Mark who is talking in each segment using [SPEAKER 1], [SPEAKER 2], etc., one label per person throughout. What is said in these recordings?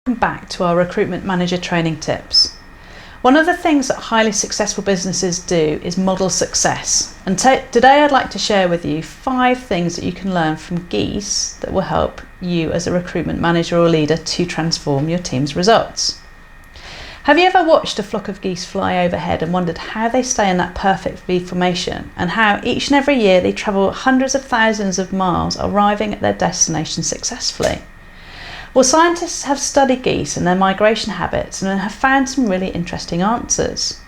[SPEAKER 1] Welcome back to our recruitment manager training tips. One of the things that highly successful businesses do is model success. And today I'd like to share with you 5 things that you can learn from geese that will help you as a recruitment manager or leader to transform your team's results. Have you ever watched a flock of geese fly overhead and wondered how they stay in that perfect V formation and how each and every year they travel hundreds of thousands of miles, arriving at their destination successfully? Well, scientists have studied geese and their migration habits and have found some really interesting answers.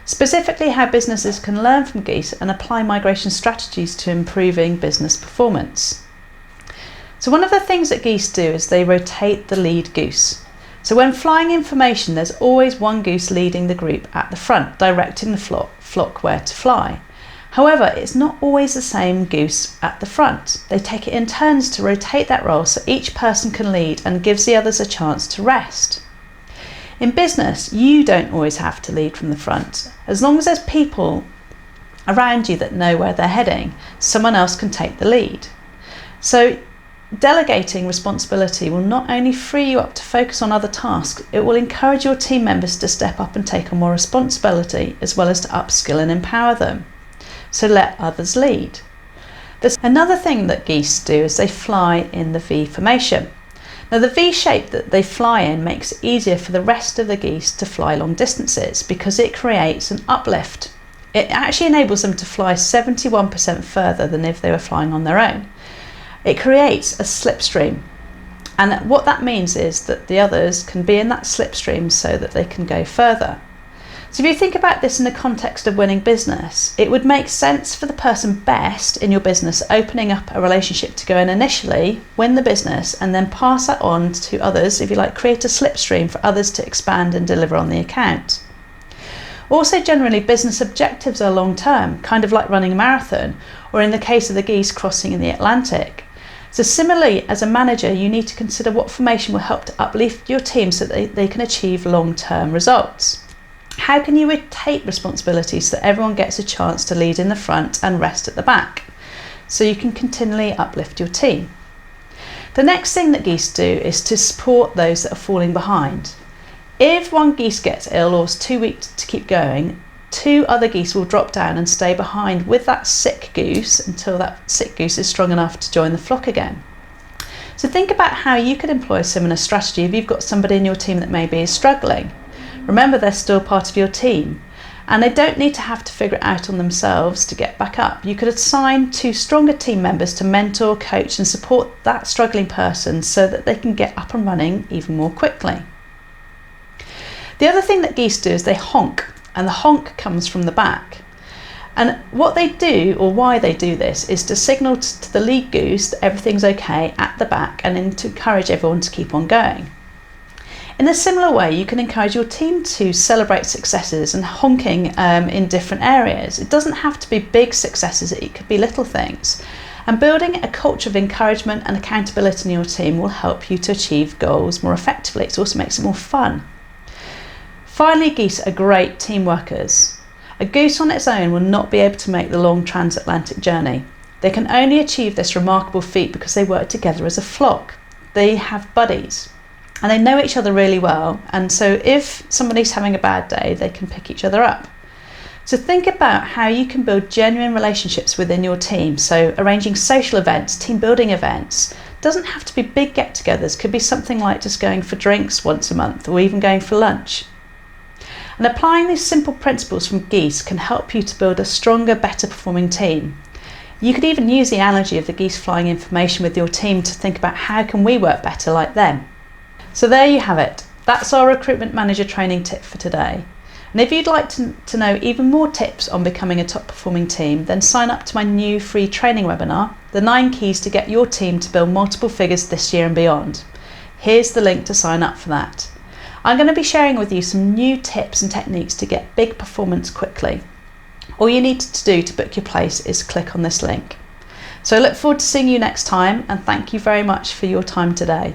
[SPEAKER 1] Specifically, how businesses can learn from geese and apply migration strategies to improving business performance. So one of the things that geese do is they rotate the lead goose. So when flying in formation, there's always one goose leading the group at the front, directing the flock where to fly. However, it's not always the same goose at the front. They take it in turns to rotate that role so each person can lead and gives the others a chance to rest. In business, you don't always have to lead from the front. As long as there's people around you that know where they're heading, someone else can take the lead. So delegating responsibility will not only free you up to focus on other tasks, it will encourage your team members to step up and take on more responsibility, as well as to upskill and empower them. So let others lead. There's another thing that geese do is they fly in the V formation. Now the V shape that they fly in makes it easier for the rest of the geese to fly long distances because it creates an uplift. It actually enables them to fly 71% further than if they were flying on their own. It creates a slipstream, and what that means is that the others can be in that slipstream so that they can go further. So if you think about this in the context of winning business, it would make sense for the person best in your business opening up a relationship to go and initially win the business and then pass that on to others, if you like, create a slipstream for others to expand and deliver on the account. Also, generally, business objectives are long term, kind of like running a marathon, or in the case of the geese, crossing in the Atlantic. So similarly, as a manager, you need to consider what formation will help to uplift your team so that they can achieve long-term results. How can you rotate responsibility so that everyone gets a chance to lead in the front and rest at the back, so you can continually uplift your team? The next thing that geese do is to support those that are falling behind. If one geese gets ill or is too weak to keep going, 2 other geese will drop down and stay behind with that sick goose until that sick goose is strong enough to join the flock again. So think about how you could employ a similar strategy if you've got somebody in your team that maybe is struggling. Remember, they're still part of your team and they don't need to have to figure it out on themselves to get back up. You could assign 2 stronger team members to mentor, coach and support that struggling person so that they can get up and running even more quickly. The other thing that geese do is they honk, and the honk comes from the back. And what they do, or why they do this, is to signal to the lead goose that everything's okay at the back and then to encourage everyone to keep on going. In a similar way, you can encourage your team to celebrate successes and honking in different areas. It doesn't have to be big successes, it could be little things. And building a culture of encouragement and accountability in your team will help you to achieve goals more effectively. It also makes it more fun. Finally, geese are great team workers. A goose on its own will not be able to make the long transatlantic journey. They can only achieve this remarkable feat because they work together as a flock. They have buddies and they know each other really well, and so if somebody's having a bad day, they can pick each other up. So think about how you can build genuine relationships within your team. So arranging social events, team building events, doesn't have to be big get-togethers, could be something like just going for drinks once a month or even going for lunch. And applying these simple principles from geese can help you to build a stronger, better performing team. You could even use the analogy of the geese flying in formation with your team to think about how can we work better like them. So there you have it. That's our recruitment manager training tip for today. And if you'd like to know even more tips on becoming a top performing team, then sign up to my new free training webinar, The 9 Keys to Get Your Team to Build Multiple Figures This Year and Beyond. Here's the link to sign up for that. I'm going to be sharing with you some new tips and techniques to get big performance quickly. All you need to do to book your place is click on this link. So I look forward to seeing you next time, and thank you very much for your time today.